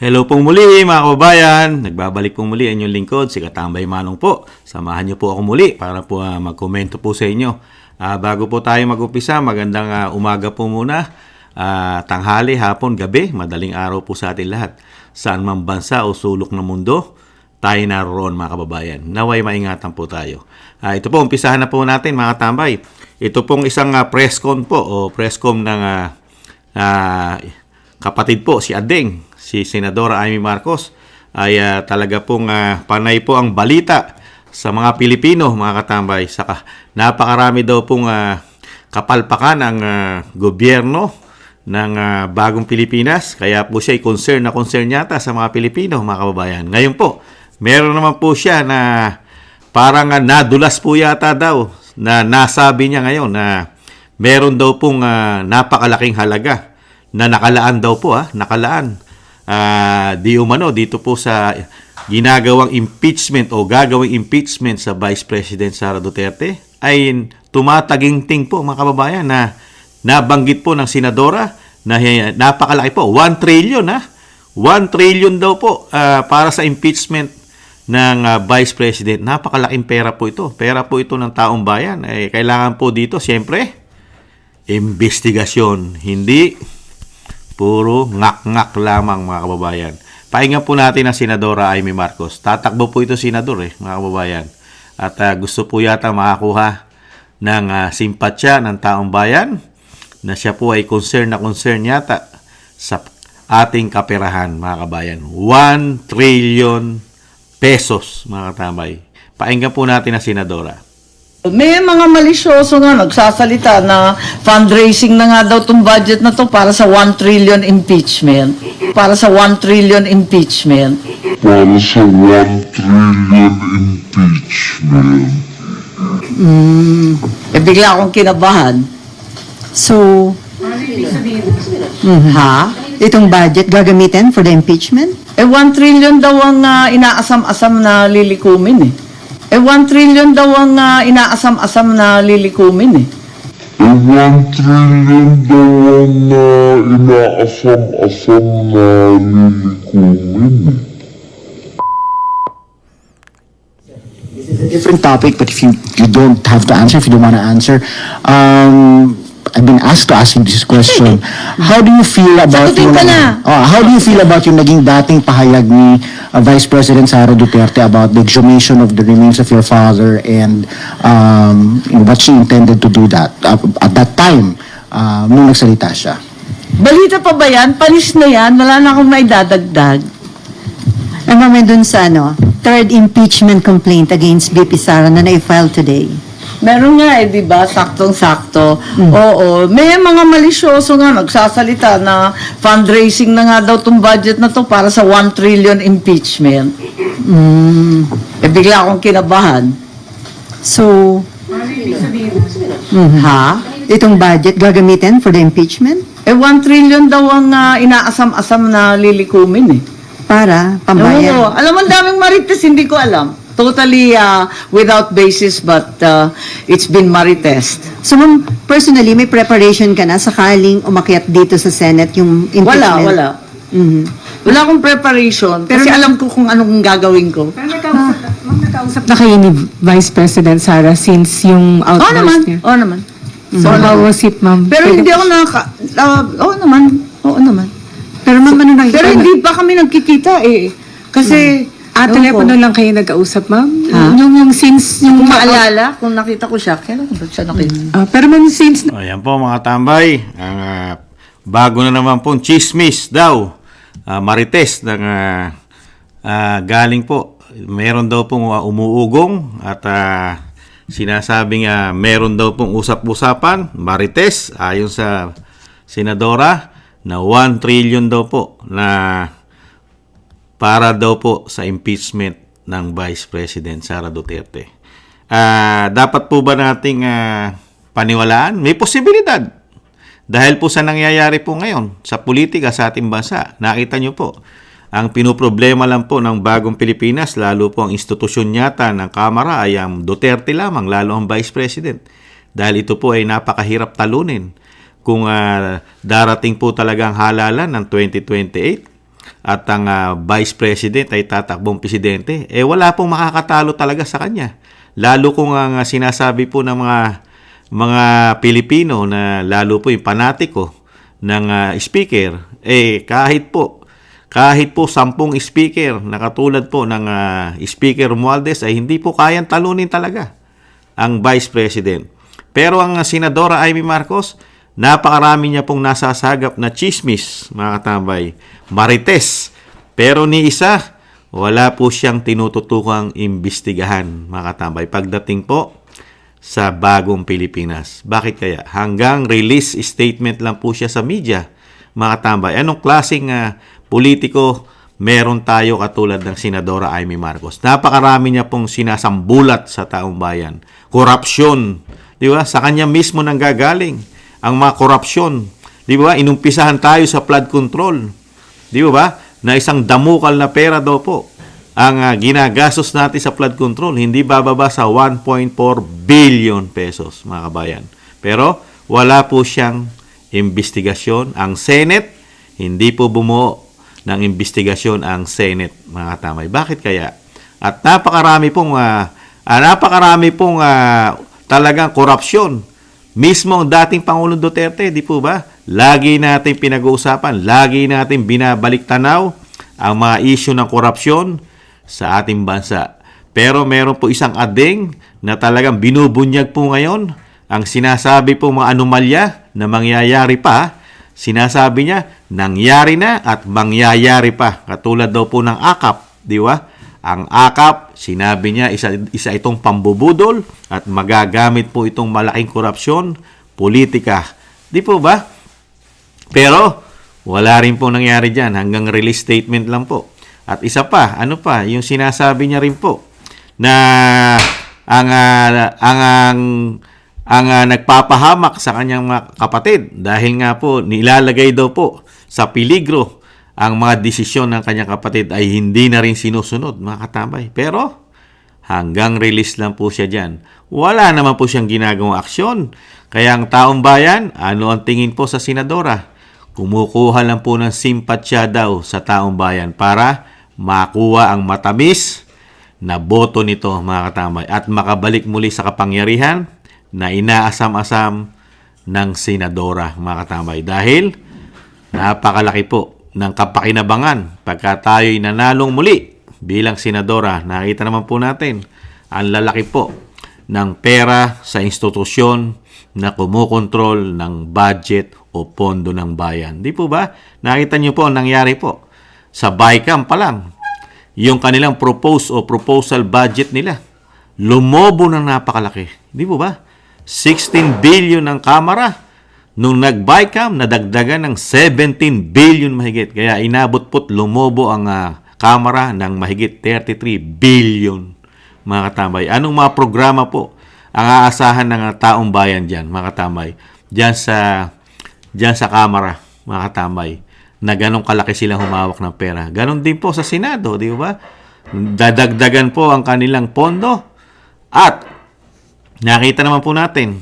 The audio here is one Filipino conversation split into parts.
Hello pong muli mga kababayan, nagbabalik pong muli ang inyong lingkod, si Katambay Manong po. Samahan niyo po ako muli para po magkomento po sa inyo. Bago po tayo mag-umpisa, magandang umaga po muna, tanghali, hapon, gabi, madaling araw po sa atin lahat. Saan man bansa o sulok ng mundo, tayo naroon mga kababayan. Naway maingatan po tayo. Ito po, umpisahan na po natin mga tambay. Ito pong isang press con po o press com ng kapatid po, si Adeng. Si Senadora Amy Marcos ay talaga pong panay po ang balita sa mga Pilipino, mga katambay. Saka napakarami daw pong kapalpakan ng gobyerno ng bagong Pilipinas. Kaya po siya ay concern yata sa mga Pilipino, mga kababayan. Ngayon po, meron naman po siya na parang nadulas po yata daw na nasabi niya ngayon na meron daw pong napakalaking halaga na nakalaan daw po, nakalaan. Di umano dito po sa ginagawang impeachment o gagawing impeachment sa Vice President Sara Duterte ay tumataginting po mga kababayan na nabanggit po ng senadora na napakalaki po, 1 trillion 1 trillion daw po para sa impeachment ng Vice President. Napakalaking pera po ito. Pera po ito ng taong bayan. Kailangan po dito siyempre investigasyon, hindi puro ngak-ngak lamang mga kababayan. Pahinga po natin ang Senadora Amy Marcos. Tatakbo po ito senador mga kababayan. At gusto po yata makakuha ng simpatsya ng taong bayan na siya po ay concern yata sa ating kaperahan mga kabayan. 1 trillion pesos mga katambay. Pahinga po natin ang Senadora. May mga malisyoso nga nagsasalita na fundraising na nga daw itong budget na to para sa 1 trillion impeachment. Para sa 1 trillion impeachment. Para sa 1 trillion impeachment. Bigla akong kinabahan. So, Ha? itong budget gagamitin for the impeachment? 1 trillion daw ang inaasam-asam na lilikumin 1 trillion daw ang inaasam-asam na lilikumin 1 trillion daw ang inaasam-asam na lilikumin. This is a different topic, but if you don't have to answer, if you don't want to answer, I've been asked to ask you this question. How do you feel about Sagutin ka na. how do you feel about yung naging dating pahayag ni Vice President Sara Duterte about the exhumation of the remains of your father and what she intended to do that at that time nung nagsalita siya? Balita pa ba yan? Panis na yan? Wala na akong may dadagdag. Ano naman dun sa third impeachment complaint against BP Sara na na-file today? Meron nga di ba? Saktong-sakto. Oo. May mga malisyoso nga nagsasalita na fundraising na nga daw itong budget na to para sa 1 trillion impeachment. Bigla akong kinabahan. So, Ha? itong budget gagamitin for the impeachment? 1 trillion daw ang inaasam-asam na lilikumin Para Oo. pambayan? Alam mo, ang daming marites, hindi ko alam. Totally without basis, but it's been maritest. So, ma'am, personally, may preparation ka na sakaling umakyat dito sa Senate yung impeachment? Wala. Mhm. Wala akong preparation kasi alam ko kung anong gagawin ko. Pero nagkausap na kayo ni Vice President Sara since yung Oo outburst niya. naman. So, how was it, ma'am? Pero hindi ako oo naman. Pero ma'am, ano nakikita? Pero hindi pa kami nagkikita Kasi, telepono lang kayo nag-kausap, ma'am? Ha? Yung since, yung kung maalala, kung nakita ko siya, kailan ko ba siya nakita? pero ma'am, since Ayan po mga tambay, ang bago na naman pong chismis daw, marites ng galing po. Meron daw pong umuugong at sinasabing meron daw pong usap-usapan, marites, ayon sa senadora, na 1 trillion daw po na para daw po sa impeachment ng Vice President Sara Duterte. Dapat po ba nating paniwalaan? May posibilidad. Dahil po sa nangyayari po ngayon sa politika sa ating bansa, nakita nyo po, ang pinoproblema lang po ng bagong Pilipinas, lalo po ang institusyon yata ng Kamara ay ang Duterte lamang, lalo ang Vice President. Dahil ito po ay napakahirap talunin. Kung darating po talagang halalan ng 2028, at ang Vice President ay tatakbong presidente, wala pong makakatalo talaga sa kanya. Lalo kung ang sinasabi po ng mga Pilipino na lalo po yung panatiko ng speaker, kahit po 10 speaker na katulad po ng Speaker Romualdez ay hindi po kayang talunin talaga ang Vice President. Pero ang Senadora Amy Marcos, napakarami niya pong nasasagap na chismis, mga katambay, marites. Pero ni isa, wala po siyang tinututukang imbestigahan, mga katambay, pagdating po sa bagong Pilipinas. Bakit kaya? Hanggang release statement lang po siya sa media, mga katambay. Anong klaseng politiko meron tayo katulad ng Senadora Amy Marcos? Napakarami niya pong sinasambulat sa taong bayan. Korupsyon, di ba? Sa kanya mismo nanggagaling ang mga korupsyon. Di ba? Inumpisahan tayo sa flood control. Di ba? Na isang damukal na pera daw po ang ginagastos natin sa flood control. Hindi bababa sa 1.4 billion pesos, mga kabayan. Pero wala po siyang investigasyon. Ang Senate, hindi po bumuo ng investigasyon ang Senate, mga katamay. Bakit kaya? At napakarami pong talagang korupsyon. Mismo ang dating Pangulong Duterte, di po ba? Lagi natin pinag-uusapan, lagi natin binabalik tanaw ang mga issue ng korupsyon sa ating bansa. Pero meron po isang ading na talagang binubunyag po ngayon ang sinasabi po mga anomalya na mangyayari pa. Sinasabi niya, nangyari na at mangyayari pa. Katulad daw po ng AKAP, di ba? Ang AKAP, sinabi niya, isa itong pambubudol at magagamit po itong malaking korupsyon, politika. Di po ba? Pero, wala rin po nangyari dyan. Hanggang release statement lang po. At isa pa, yung sinasabi niya rin po, na ang nagpapahamak sa kanyang mga kapatid dahil nga po nilalagay daw po sa peligro ang mga desisyon ng kanyang kapatid ay hindi na rin sinusunod, mga katambay. Pero hanggang release lang po siya dyan. Wala naman po siyang ginagawang aksyon. Kaya ang taong bayan, ano ang tingin po sa senadora? Kumukuha lang po ng simpatsya daw sa taong bayan para makuha ang matamis na boto nito, mga katambay, at makabalik muli sa kapangyarihan na inaasam-asam ng senadora, mga katambay. Dahil napakalaki po ng kapakinabangan pagka tayo'y nanalong muli bilang senadora. Nakita naman po natin ang lalaki po ng pera sa institusyon na kumukontrol ng budget o pondo ng bayan. Di po ba? Nakita niyo po ang nangyari po sa BICAM pa lang. Yung kanilang proposal budget nila, lumobo ng napakalaki. Di po ba? 16 billion ng Kamara. Nung nag-BICAM, nadagdagan ng 17 billion mahigit. Kaya inabot po't lumobo ang Kamara ng mahigit 33 billion, mga katambay. Anong mga programa po ang aasahan ng taong bayan dyan, mga katambay? Dyan sa Kamara, mga katambay, na ganong kalaki silang humawak ng pera. Ganon din po sa Senado, di ba? Dadagdagan po ang kanilang pondo. At nakita naman po natin,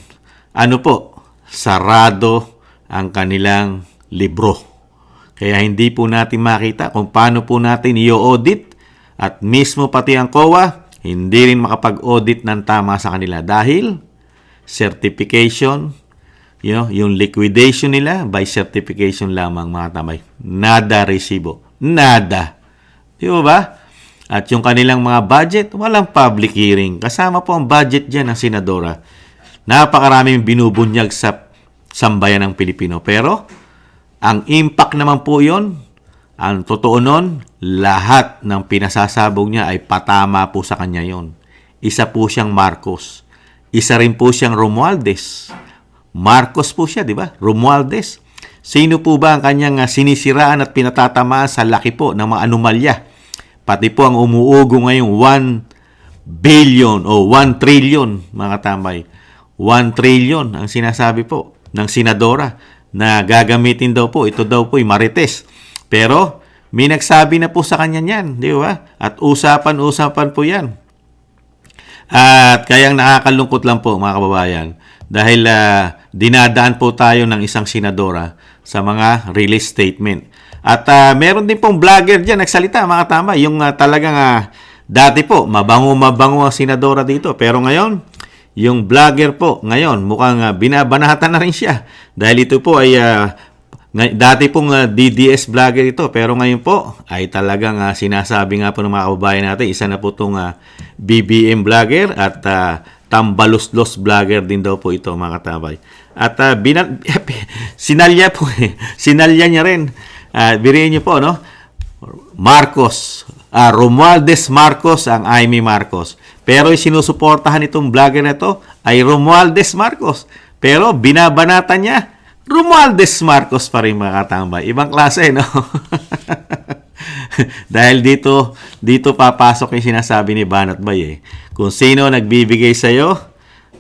sarado ang kanilang libro. Kaya hindi po natin makita kung paano po natin i-audit at mismo pati ang COA hindi rin makapag-audit ng tama sa kanila dahil certification, yung liquidation nila by certification lamang, mga tamay. Nada resibo. Nada. Di ba? At yung kanilang mga budget, walang public hearing. Kasama po ang budget dyan ng senadora. Napakaraming binubunyag sa sambayan ng Pilipino. Pero, ang impact naman po yon, ang totoo nun, lahat ng pinasasabog niya ay patama po sa kanya yon. Isa po siyang Marcos. Isa rin po siyang Romualdez. Marcos po siya, di ba? Romualdez. Sino po ba ang kanyang sinisiraan at pinatatamaan sa laki po ng mga anomalya? Pati po ang umuugo ngayong 1 billion o 1 trillion, mga tambay. 1 trillion ang sinasabi po ng senadora na gagamitin daw po. Ito daw po ay marites. Pero may nagsabi na po sa kanya niyan, di ba? At usapan-usapan po yan. At kayang nakakalungkot lang po, mga kababayan, dahil dinadaan po tayo ng isang senadora sa mga release statement. At meron din pong vlogger dyan nagsalita, mga katambay, yung talagang dati po, mabango ang senadora dito. Pero ngayon, yung vlogger po, ngayon, mukhang binabanatan na rin siya. Dahil ito po ay, dati pong DDS vlogger ito. Pero ngayon po, ay talagang sinasabi nga po ng mga kababayan natin, isa na po itong BBM vlogger at tambaluslos vlogger din daw po ito, mga katabay. At sinalya po sinalya niya rin. Birihin niyo po, no? Marcos, Romualdez Marcos ang Amy Marcos. Pero yung sinusuportahan itong vlogger na ito ay Romualdez Marcos. Pero binabanatan niya Romualdez Marcos pa rin, mga katambay. Ibang klase, no? Dahil dito papasok yung sinasabi ni Banat Bay, Kung sino nagbibigay sa'yo,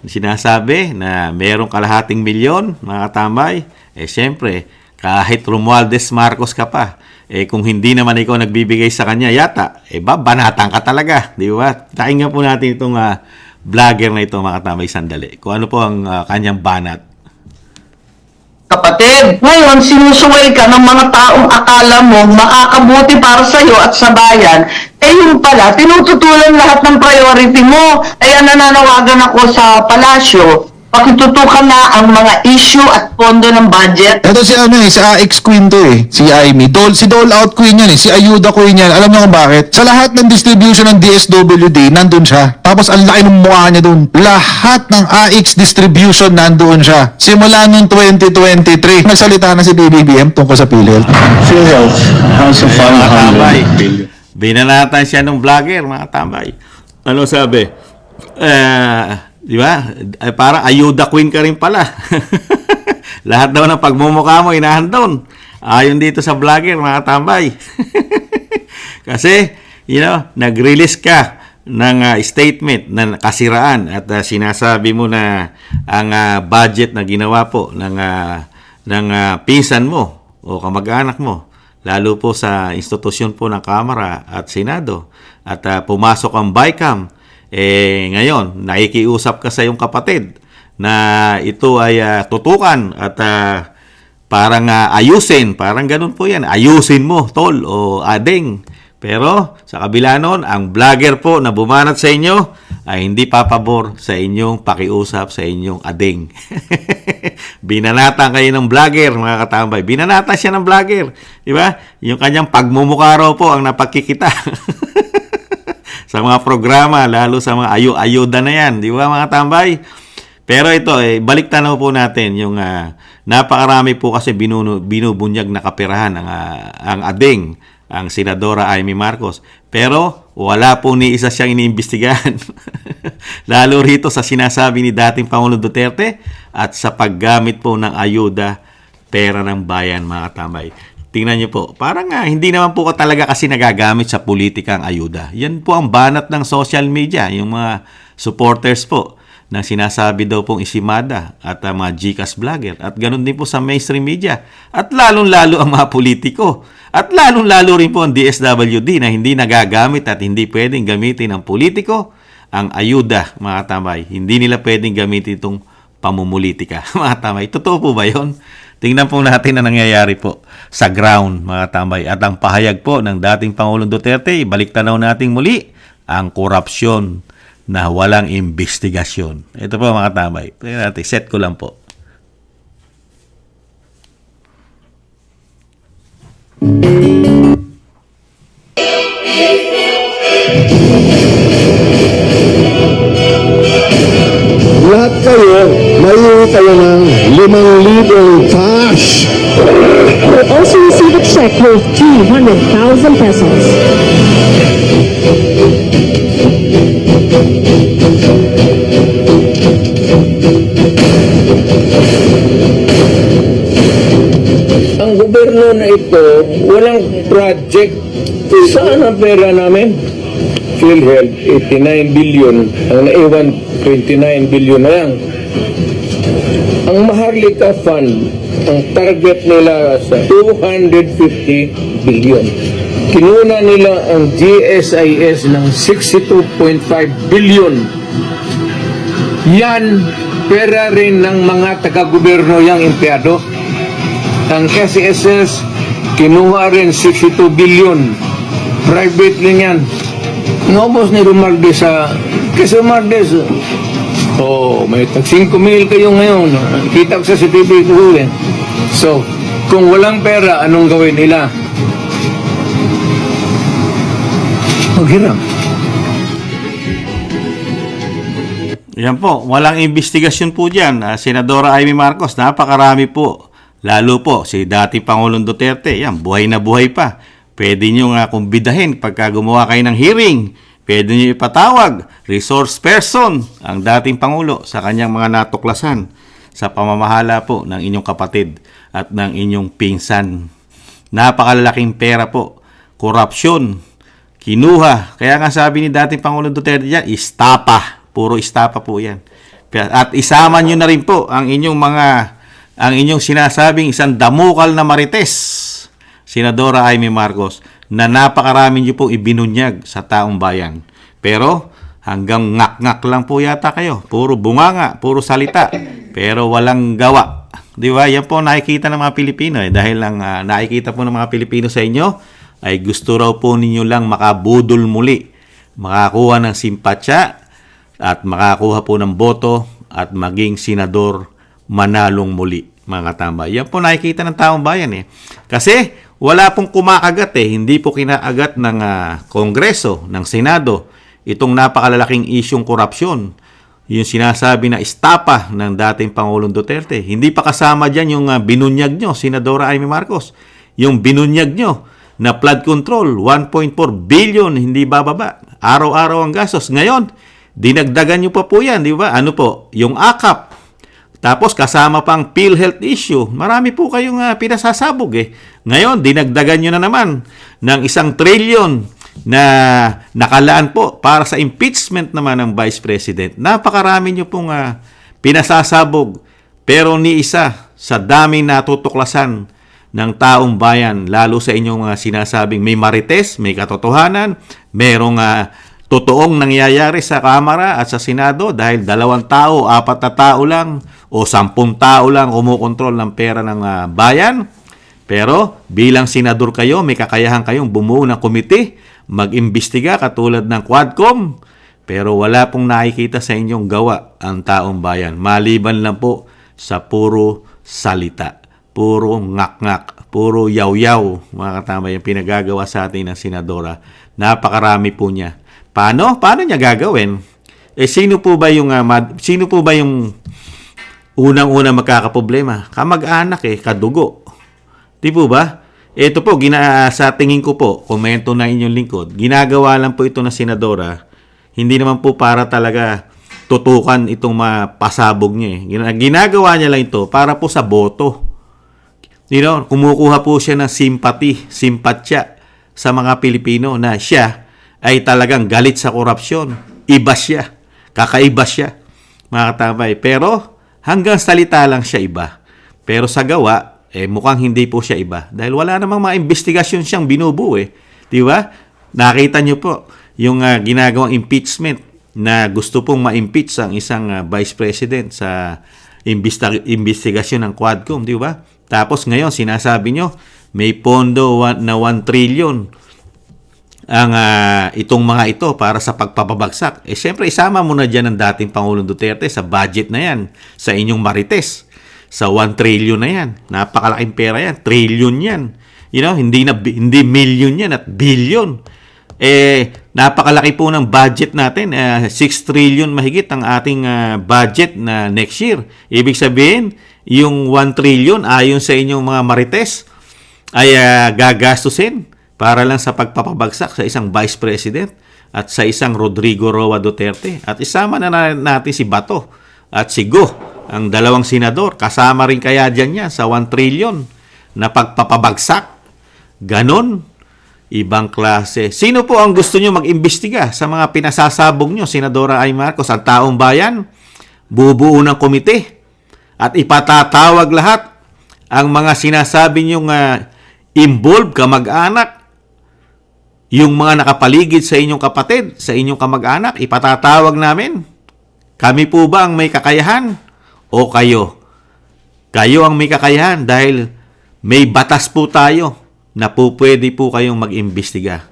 sinasabi na merong kalahating milyon, mga katambay, syempre, kahit Romualdez Marcos ka pa, kung hindi naman ikaw nagbibigay sa kanya, yata, banatan ka talaga, di ba? Pakinggan po natin itong vlogger na ito, mga katambay, sandali. Kung ano po ang kanyang banat. Kapatid, ngayon sinusuway ka ng mga taong akala mo makakabuti para sa iyo at sa bayan, yung pala, tinututulan lahat ng priority mo. Kaya nananawagan ako sa palasyo, pakitutukan na ang mga issue at pondo ng budget. Ito si si AX Queen to si Amy. Si Dole Out Queen yan si Ayuda Queen yan. Alam niyo kung bakit? Sa lahat ng distribution ng DSWD, nandun siya. Tapos ang laki ng mukha niya dun. Lahat ng AX distribution nandoon siya. Simula noong 2023. Nagsalita na si BBM tungkol sa PhilHealth. PhilHealth has a Mga tambay, 500 billion. binanatan siya ng vlogger, mga tambay. Ano sabi? Di ba? Parang ayuda queen ka rin pala. Lahat daw ng pagmumukha mo, inahandon. Ayon dito sa vlogger, mga tambay. Kasi, nag-release ka ng statement na kasiraan at sinasabi mo na ang budget na ginawa po ng pinsan mo o kamag-anak mo, lalo po sa institusyon po ng Kamara at Senado, at pumasok ang BICAM, ngayon, nakikiusap ka sa iyong kapatid na ito ay tutukan at parang ayusin, parang ganun po yan, ayusin mo, tol o ading. Pero sa kabila nun, ang vlogger po na bumanat sa inyo ay hindi papabor sa inyong pakiusap sa inyong ading. Binanatan kayo ng vlogger, mga katambay. Binanatan siya ng vlogger. Di ba? Yung kanyang pagmumukha raw po ang napagkikita. Sa mga programa, lalo sa mga ayuda na yan. Di ba, mga tambay? Pero ito, balik tanaw po natin yung napakarami po kasi binubunyag na kaperahan ang ading, ang Senadora Amy Marcos. Pero wala po ni isa siyang iniimbestigahan. Lalo rito sa sinasabi ni dating Pangulong Duterte at sa paggamit po ng ayuda, pera ng bayan, mga tambay. Tingnan niyo po, parang hindi naman po talaga kasi nagagamit sa politika ang ayuda. Yan po ang banat ng social media, yung mga supporters po na sinasabi daw pong isimada at mga GCash vlogger. At ganun din po sa mainstream media. At lalong-lalo ang mga politiko. At lalong-lalo rin po ang DSWD na hindi nagagamit at hindi pwedeng gamitin ng politiko ang ayuda, mga tambay. Hindi nila pwedeng gamitin itong pamumulitika, mga tambay. Totoo po ba yun? Tingnan po natin ang nangyayari po sa ground, mga tambay. At ang pahayag po ng dating Pangulong Duterte, baliktanaw natin muli ang korupsyon na walang investigasyon. Ito po, mga tambay. Tingnan natin, set ko lang po. Lahat kayo, maiuwi kayo ng 5,000 cash. Will also receive a check worth 200,000 pesos. Ang gobyerno na ito, walang project. Saan ang pera namin? PhilHealth, 89 billion. Ang naiwan, 29 billion na lang. Ang Maharlika Fund, ang target nila sa 250 billion. Kinuna nila ang GSIS ng 62.5 billion. Yan, pera rin ng mga taga-gobyerno yang empleyado. Ang SSS, Kinuha rin 62 billion. Private lang yan. Naubos ni Romualdez kasi Romualdez, may tag 5 mil kayo ngayon. Kita ko sa CCTV ko eh. So, kung walang pera, anong gawin nila? Maghiram. Yan po, walang investigasyon po dyan. Senadora Amy Marcos, napakarami po. Lalo po, si dating Pangulong Duterte, yan, buhay na buhay pa. Pwede nyo nga kumbidahin pagka gumawa kayo ng hearing. Pwede nyo ipatawag, resource person, ang dating Pangulo sa kanyang mga natuklasan sa pamamahala po ng inyong kapatid at ng inyong pinsan. Napakalalaking pera po, korupsyon, kinuha. Kaya nga sabi ni dating Pangulong Duterte dyan, istapa. Puro istapa po yan. At isama nyo na rin po ang inyong sinasabing isang damukal na marites, Senadora Amy Marcos, na napakarami nyo pong ibinunyag sa taong bayan. Pero hanggang ngak-ngak lang po yata kayo. Puro bunganga, puro salita, pero walang gawa. Di ba? Yan po nakikita ng mga Pilipino. Dahil lang nakikita po ng mga Pilipino sa inyo, ay gusto raw po ninyo lang makabudol muli, makakuha ng simpatsya, at makakuha po ng boto at maging senador manalong muli, mga katambay. Yan po nakikita ng taong bayan eh. Kasi wala pong kumakagat eh. Hindi po kinaagat ng Kongreso, ng Senado, itong napakalalaking isyong korupsyon. Yung sinasabi na istapa ng dating Pangulong Duterte. Hindi pa kasama dyan yung binunyag nyo, Senadora Amy Marcos. Yung binunyag nyo na flood control, 1.4 billion, hindi bababa. Araw-araw ang gastos. Ngayon, dinagdagan nyo pa po yan, di ba? Ano po? Yung AKAP. Tapos kasama pang PhilHealth issue. Marami po kayong pinasasabog eh. Ngayon, dinagdagan nyo na naman ng 1 trillion na nakalaan po para sa impeachment naman ng Vice President. Napakarami nyo pong pinasasabog. Pero ni isa sa daming natutuklasan ng taong bayan, lalo sa inyong sinasabing may marites, may katotohanan, merong totoong nangyayari sa Kamara at sa Senado dahil 2 tao, 4 na tao lang o 10 tao lang kumukontrol ng pera ng bayan. Pero bilang senador kayo, may kakayahan kayong bumuo ng komite, mag-imbestiga katulad ng Quadcom. Pero wala pong nakikita sa inyong gawa ang taong bayan. Maliban lang po sa puro salita, puro ngak-ngak, puro yaw-yaw, mga katama, yung pinagagawa sa atin ng senadora. Napakarami po niya. Paano niya gagawin? Sino po ba yung unang-unang magkakaproblema? Kamag-anak kadugo. Di po ba? Ito po sa tingin ko po, komento na inyong lingkod. Ginagawa lang po ito ng senadora. Hindi naman po para talaga tutukan itong mapasabog niya. Ginagawa niya lang ito para po sa boto. Kumukuha po siya ng simpatsya sa mga Pilipino na siya ay talagang galit sa korupsyon. Iba siya. Kakaiba siya, mga katabay. Pero hanggang salita lang siya iba. Pero sa gawa, mukhang hindi po siya iba. Dahil wala namang mga investigasyon siyang binubuo Di ba? Nakita niyo po yung ginagawang impeachment na gusto pong ma-impeach ang isang vice president sa investigasyon ng Quadcom. Di ba? Tapos ngayon, sinasabi niyo, may pondo na 1 trillion ang itong mga ito para sa pagpapabagsak. Siyempre, isama mo na dyan ang dating Pangulong Duterte sa budget na yan, sa inyong marites, sa 1 trillion na yan. Napakalaking pera yan, trillion yan. Hindi million yan at billion. Napakalaki po ng budget natin, 6 trillion mahigit ang ating budget na next year. Ibig sabihin, yung 1 trillion ayon sa inyong mga marites ay gagastusin para lang sa pagpapabagsak sa isang Vice President at sa isang Rodrigo Roa Duterte. At isama na natin si Bato at si Go, ang 2 senador. Kasama rin kaya dyan niya sa 1 trillion na pagpapabagsak. Ganon. Ibang klase. Sino po ang gusto nyo mag-imbestiga sa mga pinasasabog nyo, Senadora Amy Marcos? Ang taong bayan? Bubuo ng komite at ipatatawag lahat ang mga sinasabi nyong involved, kamag-anak, yung mga nakapaligid sa inyong kapatid, sa inyong kamag-anak, ipatatawag namin. Kami po ba ang may kakayahan? O kayo? Kayo ang may kakayahan dahil may batas po tayo. na po pwede po kayong mag-imbestiga.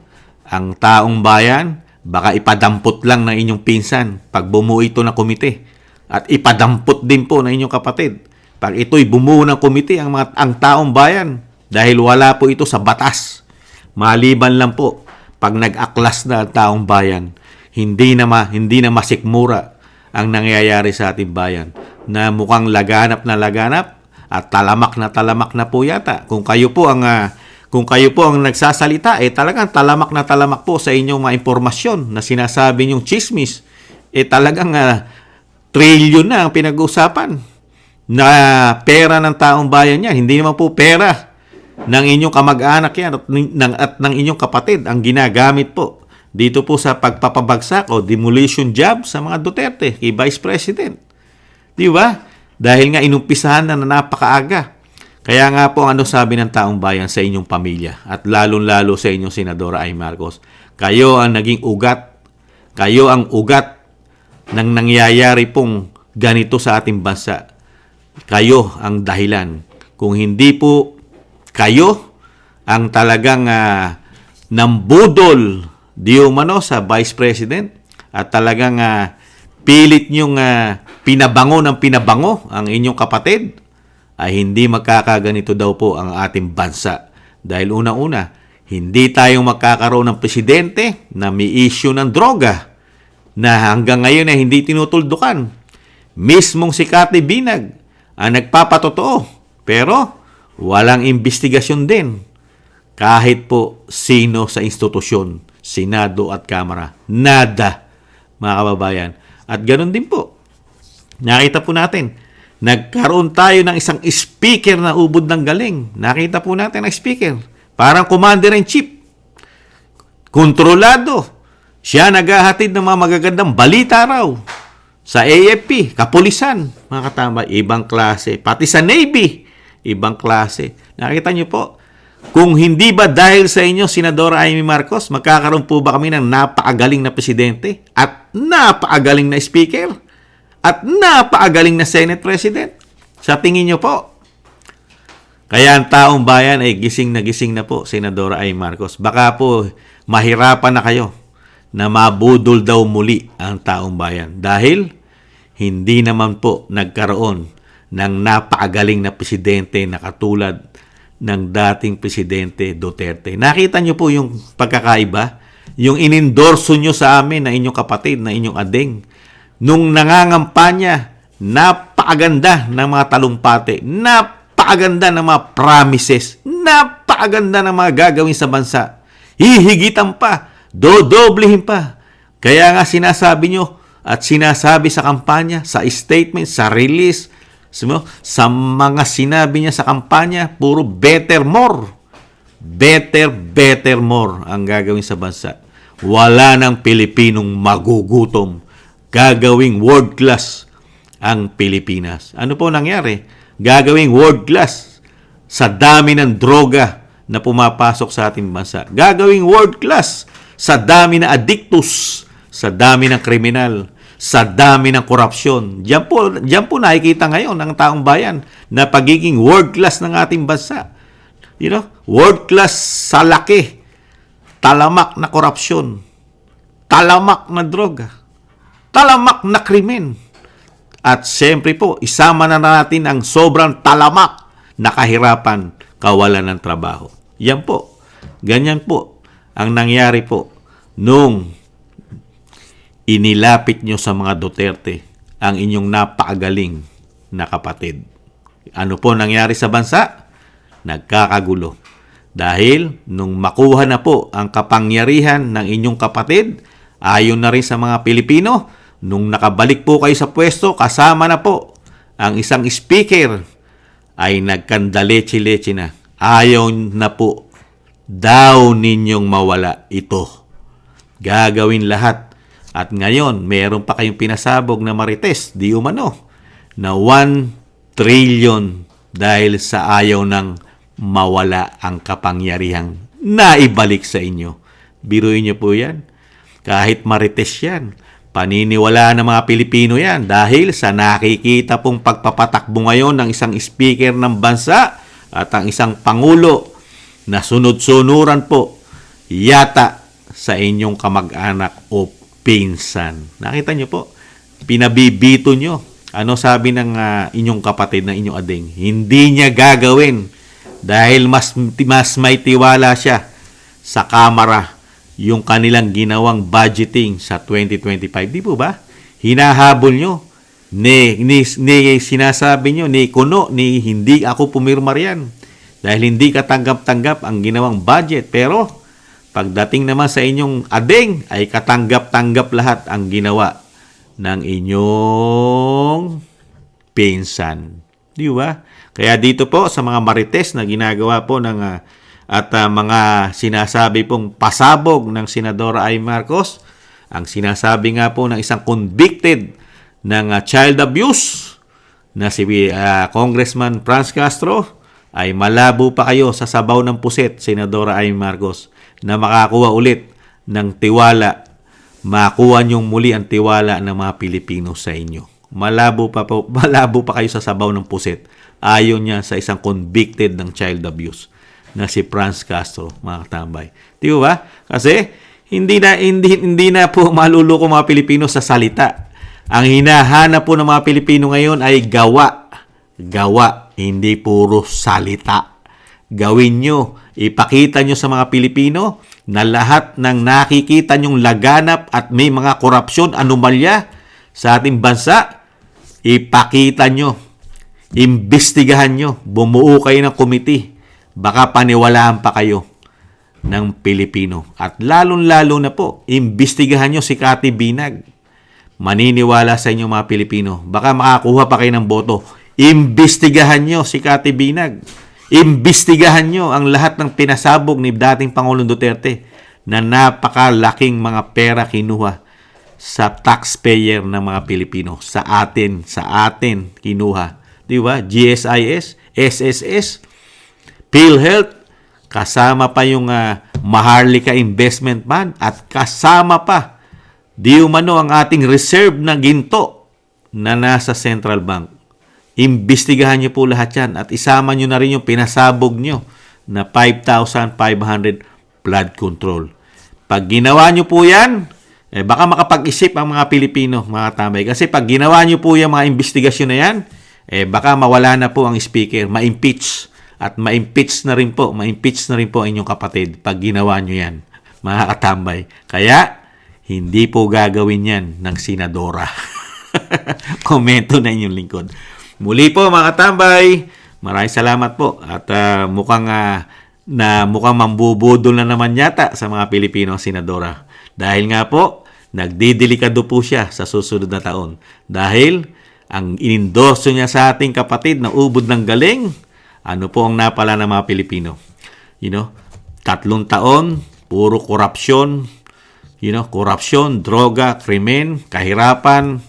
Ang taong bayan, baka ipadampot lang ng inyong pinsan pag bumuo ito ng komite. At ipadampot din po ng inyong kapatid. Pag ito'y bumuo ng komite ang taong bayan, dahil wala po ito sa batas. Maliban lang po, pag nag-aklas na ang taong bayan, hindi na masikmura ang nangyayari sa ating bayan na mukhang laganap at talamak na po yata. Kung kayo po ang nagsasalita, talagang talamak po sa inyong mga impormasyon na sinasabi niyong chismis. Talagang trilyon na ang pinag-uusapan na pera ng taong bayan yan. Hindi naman po pera ng inyong kamag-anak yan at ng inyong kapatid ang ginagamit po dito po sa pagpapabagsak o demolition job sa mga Duterte kay Vice President. Di ba? Dahil nga inumpisahan na napakaaga. Kaya nga po ano sabi ng taong bayan sa inyong pamilya at lalong-lalo sa inyong Senadora Amy Marcos. Kayo ang naging ugat. Kayo ang ugat ng nangyayari pong ganito sa ating bansa. Kayo ang dahilan. Kung hindi po kayo ang talagang nambudol di umano sa Vice President at talagang pilit niyong pinabango ang inyong kapatid, ay hindi magkakaganito daw po ang ating bansa. Dahil unang-una, hindi tayong magkakaroon ng presidente na may issue ng droga na hanggang ngayon ay hindi tinutuldukan. Mismong si Cathy Binag ang nagpapatotoo, pero walang investigasyon din. Kahit po sino sa institusyon, Senado at Kamara. Nada, mga kababayan. At ganun din po. Nakita po natin, nagkaroon tayo ng isang speaker na ubod ng galing. Nakita po natin ang speaker. Parang commander-in-chief. Kontrolado. Siya naghahatid ng mga magagandang balita raw. Sa AFP, kapulisan, mga katambay, ibang klase. Pati sa Navy, ibang klase. Nakita niyo po, kung hindi ba dahil sa inyo, Senadora Amy Marcos, magkakaroon po ba kami ng napakagaling na presidente at napakagaling na speaker at napakagaling na Senate President? Sa tingin niyo po. Kaya ang taong bayan ay gising na po, Senadora Amy Marcos. Baka po mahirapan na kayo na mabudol daw muli ang taong bayan dahil hindi naman po nagkaroon ng napakagaling na presidente na katulad ng dating Presidente Duterte. Nakita niyo po yung pagkakaiba? Yung inendorso niyo sa amin na inyong kapatid, na inyong ading. Nung nangangampanya, napakaganda ng mga talumpate, napakaganda ng mga promises, napakaganda ng mga gagawin sa bansa. Hihigitan pa, dodoblehin pa. Kaya nga sinasabi niyo at sinasabi sa kampanya, sa statement, sa release, sa mga sinabi niya sa kampanya, puro better, more. Better, more ang gagawin sa bansa. Wala ng Pilipinong magugutom. Gagawing world class ang Pilipinas. Ano po nangyari? Gagawing world class sa dami ng droga na pumapasok sa ating bansa. Gagawing world class sa dami na addictus, sa dami ng kriminal, sa dami ng korupsyon. Diyan po nakikita ngayon ng taong bayan na pagiging world class ng ating bansa. World class sa laki. Talamak na korupsyon. Talamak na droga. Talamak na krimen. At siyempre po, isama na natin ang sobrang talamak na kahirapan, kawalan ng trabaho. Yan po. Ganyan po ang nangyari po nung inilapit nyo sa mga Duterte ang inyong napakagaling na kapatid. Ano po nangyari sa bansa? Nagkakagulo. Dahil nung makuha na po ang kapangyarihan ng inyong kapatid, ayon na rin sa mga Pilipino, nung nakabalik po kayo sa pwesto, kasama na po ang isang speaker, ay nagkandaleche-leche na. Ayaw na po daw ninyong mawala ito. Gagawin lahat. At ngayon, meron pa kayong pinasabog na marites, di umano, na 1 trillion dahil sa ayaw ng mawala ang kapangyarihang naibalik sa inyo. Biruin niyo po yan. Kahit marites yan, paniniwala ng mga Pilipino yan dahil sa nakikita pong pagpapatakbo ngayon ng isang speaker ng bansa at ang isang pangulo nasunod-sunuran po yata sa inyong kamag-anak o pinsan. Nakita nyo po, pinabibito nyo. Ano sabi ng inyong kapatid na inyong ading? Hindi niya gagawin dahil mas may tiwala siya sa Kamara yung kanilang ginawang budgeting sa 2025. Di po ba? Hinahabol nyo. Ni sinasabi nyo, ni kuno, ni hindi ako pumirma riyan. Dahil hindi katanggap-tanggap ang ginawang budget. Pero, pagdating naman sa inyong ading, ay katanggap-tanggap lahat ang ginawa ng inyong pinsan. Di ba? Kaya dito po sa mga marites na ginagawa po ng mga sinasabi pong pasabog ng Senadora Amy Marcos, ang sinasabi nga po ng isang convicted ng child abuse na si Congressman Franz Castro, ay malabo pa kayo sa sabaw ng puset, Senadora Amy Marcos, na makakuha ulit ng tiwala, makuha niyong muli ang tiwala ng mga Pilipino sa inyo. Malabo pa kayo sa sabaw ng puset. Ayon niya sa isang convicted ng child abuse na si Franz Castro, mga katambay. Di ba? Kasi hindi na po maluloko mga Pilipino sa salita. Ang hinahanap po ng mga Pilipino ngayon ay gawa. Gawa, hindi puro salita. Gawin nyo, ipakita nyo sa mga Pilipino na lahat ng nakikita nyong laganap at may mga korupsyon, anomalya sa ating bansa, ipakita nyo, imbestigahan nyo, bumuo kayo ng komite, baka paniwalaan pa kayo ng Pilipino. At lalong-lalo na po, imbestigahan nyo si Cathy Binag. Maniniwala sa inyo mga Pilipino, baka makakuha pa kayo ng boto. Imbestigahan nyo si Cathy Binag. Imbestigahan nyo ang lahat ng pinasabog ni dating Pangulong Duterte na napakalaking mga pera kinuha sa taxpayer ng mga Pilipino. Sa atin kinuha. Di ba? GSIS, SSS, PhilHealth, kasama pa yung Maharlika Investment Fund at kasama pa di umano ang ating reserve na ginto na nasa Central Bank. Imbestigahan nyo po lahat yan at isama nyo na rin yung pinasabog nyo na 5,500 flood control. Pag ginawa nyo po yan, baka makapag-isip ang mga Pilipino, mga tambay. Kasi pag ginawa nyo po yung mga investigasyon na yan, baka mawala na po ang speaker, ma-impeach. At ma-impeach na rin po ang inyong kapatid pag ginawa nyo yan, mga katambay. Kaya, hindi po gagawin yan ng senadora. Komento na inyong lingkod. Muli po mga katambay, maraming salamat po at mukhang mambubudol na naman yata sa mga Pilipino ang senadora. Dahil nga po, nagdidelikado po siya sa susunod na taon. Dahil ang inendorso niya sa ating kapatid na ubod ng galing, ano po ang napala ng mga Pilipino? 3 taon, puro korupsyon, korupsyon, droga, krimen, kahirapan,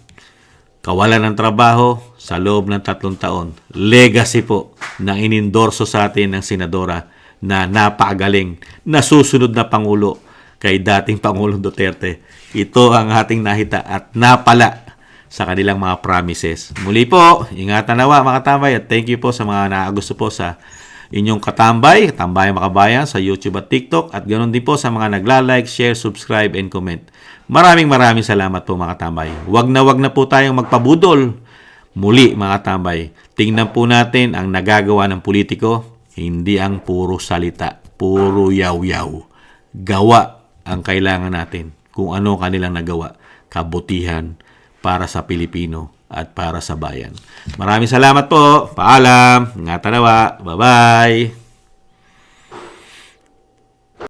kawalan ng trabaho sa loob ng 3 taon. Legacy po na inendorso sa atin ng senadora na napakagaling, na susunod na Pangulo kay dating Pangulong Duterte. Ito ang ating nahita at napala sa kanilang mga promises. Muli po, ingatan nawa mga katambay at thank you po sa mga nakagusto po sa inyong katambay, Tambayang Makabayan sa YouTube at TikTok at ganoon din po sa mga nagla-like, share, subscribe, and comment. Maraming salamat po mga katambay. Wag na po tayong magpabudol. Muli mga katambay, tingnan po natin ang nagagawa ng politiko, hindi ang puro salita, puro yaw-yaw. Gawa ang kailangan natin kung ano kanilang nagawa, kabutihan para sa Pilipino at para sa bayan. Maraming salamat po. Paalam. Ingatan nawa. Bye-bye.